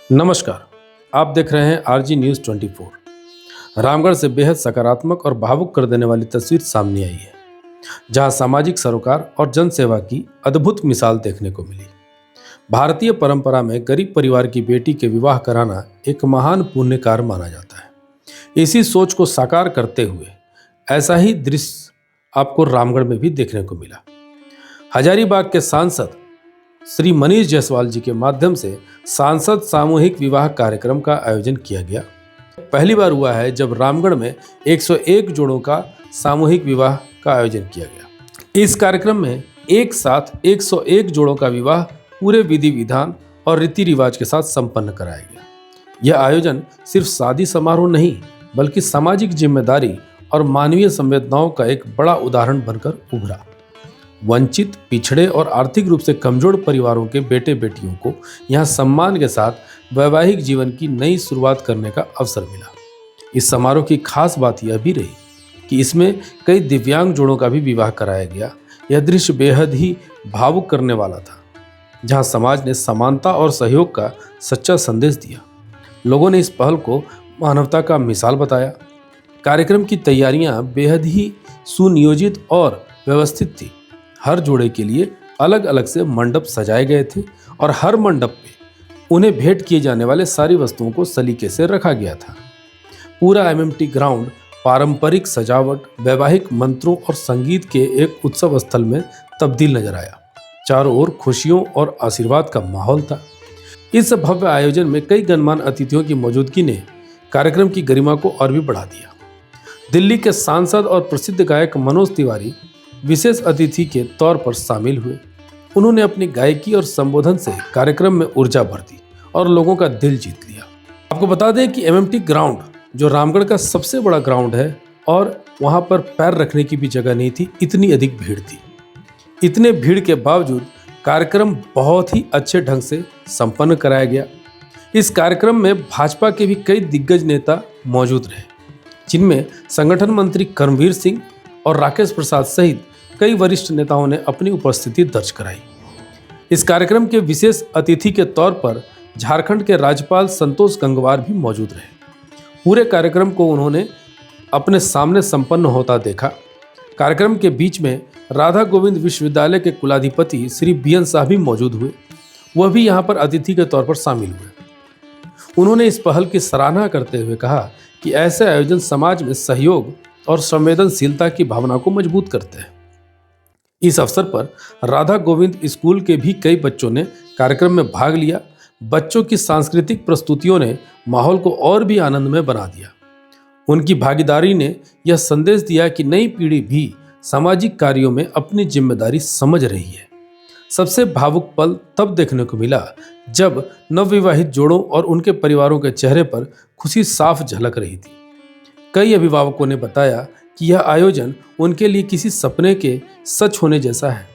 नमस्कार। आप देख रहे हैं आरजी न्यूज़ 24। रामगढ़ से बेहद सकारात्मक और भावुक कर देने वाली तस्वीर सामने आई है, जहां सामाजिक सरोकार और जनसेवा की अद्भुत मिसाल देखने को मिली। भारतीय परंपरा में गरीब परिवार की बेटी के विवाह कराना एक महान पुण्य कार्य माना जाता है। इसी सोच को साकार करते हुए ऐसा ही दृश्य आपको रामगढ़ में भी देखने को मिला। हजारीबाग के सांसद श्री मनीष जायसवाल जी के माध्यम से सांसद सामूहिक विवाह कार्यक्रम का आयोजन किया गया। पहली बार हुआ है जब रामगढ़ में 101 जोड़ों का सामूहिक विवाह का आयोजन किया गया। इस कार्यक्रम में एक साथ 101 जोड़ों का विवाह पूरे विधि विधान और रीति रिवाज के साथ संपन्न कराया गया। यह आयोजन सिर्फ शादी समारोह नहीं, बल्कि सामाजिक जिम्मेदारी और मानवीय संवेदनाओं का एक बड़ा उदाहरण बनकर उभरा। वंचित, पिछड़े और आर्थिक रूप से कमजोर परिवारों के बेटे बेटियों को यहां सम्मान के साथ वैवाहिक जीवन की नई शुरुआत करने का अवसर मिला। इस समारोह की खास बात यह भी रही कि इसमें कई दिव्यांग जोड़ों का भी विवाह कराया गया। यह दृश्य बेहद ही भावुक करने वाला था, जहां समाज ने समानता और सहयोग का सच्चा संदेश दिया। लोगों ने इस पहल को मानवता का मिसाल बताया। कार्यक्रम की तैयारियां बेहद ही सुनियोजित और व्यवस्थित थी। हर जोड़े के लिए अलग अलग से मंडप सजाए गए थे और हर मंडप पे उन्हें भेंट किए जाने वाले सारी वस्तुओं को सलीके से रखा गया था। पूरा एमएमटी ग्राउंड पारंपरिक सजावट, वैवाहिक मंत्रों और संगीत के एक उत्सव स्थल में तब्दील नजर आया। चारों ओर खुशियों और आशीर्वाद का माहौल था। इस भव्य आयोजन में कई गणमान्य अतिथियों की मौजूदगी ने कार्यक्रम की गरिमा को और भी बढ़ा दिया। दिल्ली के सांसद और प्रसिद्ध गायक मनोज तिवारी विशेष अतिथि के तौर पर शामिल हुए। उन्होंने अपनी गायकी और संबोधन से कार्यक्रम में ऊर्जा भर दी और लोगों का दिल जीत लिया। आपको बता दें कि एमएमटी ग्राउंड जो रामगढ़ का सबसे बड़ा ग्राउंड है और वहां पर पैर रखने की भी जगह नहीं थी, इतनी अधिक भीड़ थी। इतने भीड़ के बावजूद कार्यक्रम बहुत ही अच्छे ढंग से संपन्न कराया गया। इस कार्यक्रम में भाजपा के भी कई दिग्गज नेता मौजूद रहे, जिनमें संगठन मंत्री कर्मवीर सिंह और राकेश प्रसाद सहित कई वरिष्ठ नेताओं ने अपनी उपस्थिति दर्ज कराई। इस कार्यक्रम के विशेष अतिथि के तौर पर झारखंड के राज्यपाल संतोष गंगवार भी मौजूद रहे। पूरे कार्यक्रम को उन्होंने अपने सामने संपन्न होता देखा। कार्यक्रम के बीच में राधा गोविंद विश्वविद्यालय के कुलाधिपति श्री बीएन शाह भी मौजूद हुए। वह भी यहाँ पर अतिथि के तौर पर शामिल हुए। उन्होंने इस पहल की सराहना करते हुए कहा कि ऐसे आयोजन समाज में सहयोग और संवेदनशीलता की भावना को मजबूत करते हैं। इस अवसर पर राधा गोविंद स्कूल के भी कई बच्चों ने कार्यक्रम में भाग लिया। बच्चों की सांस्कृतिक प्रस्तुतियों ने माहौल को और भी आनंदमय बना दिया। उनकी भागीदारी ने यह संदेश दिया कि नई पीढ़ी भी सामाजिक कार्यों में अपनी जिम्मेदारी समझ रही है। सबसे भावुक पल तब देखने को मिला जब नवविवाहित जोड़ों और उनके परिवारों के चेहरे पर खुशी साफ झलक रही थी। कई अभिभावकों ने बताया कि यह आयोजन उनके लिए किसी सपने के सच होने जैसा है।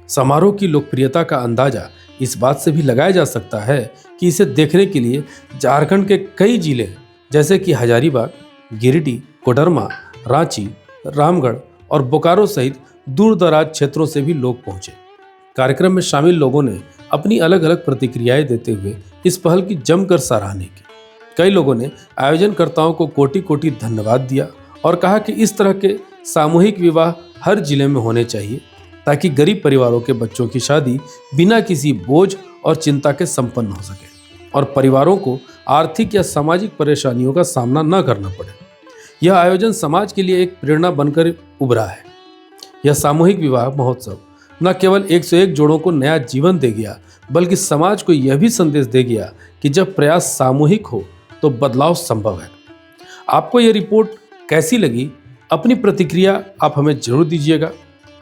समारोह की लोकप्रियता का अंदाजा इस बात से भी लगाया जा सकता है कि इसे देखने के लिए झारखंड के कई जिले जैसे कि हजारीबाग, गिरिडीह, कोडरमा, रांची, रामगढ़ और बोकारो सहित दूर दराज क्षेत्रों से भी लोग पहुंचे। कार्यक्रम में शामिल लोगों ने अपनी अलग अलग प्रतिक्रियाएं देते हुए इस पहल की जमकर सराहना की। कई लोगों ने आयोजनकर्ताओं को कोटि कोटि धन्यवाद दिया और कहा कि इस तरह के सामूहिक विवाह हर जिले में होने चाहिए, ताकि गरीब परिवारों के बच्चों की शादी बिना किसी बोझ और चिंता के संपन्न हो सके और परिवारों को आर्थिक या सामाजिक परेशानियों का सामना न करना पड़े। यह आयोजन समाज के लिए एक प्रेरणा बनकर उभरा है। यह सामूहिक विवाह महोत्सव न केवल 101 जोड़ों को नया जीवन दे गया, बल्कि समाज को यह भी संदेश दे गया कि जब प्रयास सामूहिक हो तो बदलाव संभव है। आपको यह रिपोर्ट कैसी लगी? अपनी प्रतिक्रिया आप हमें जरूर दीजिएगा।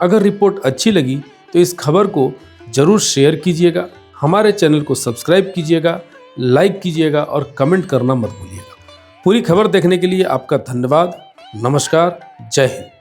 अगर रिपोर्ट अच्छी लगी तो इस खबर को जरूर शेयर कीजिएगा। हमारे चैनल को सब्सक्राइब कीजिएगा, लाइक कीजिएगा और कमेंट करना मत भूलिएगा। पूरी खबर देखने के लिए आपका धन्यवाद। नमस्कार, जय हिंद।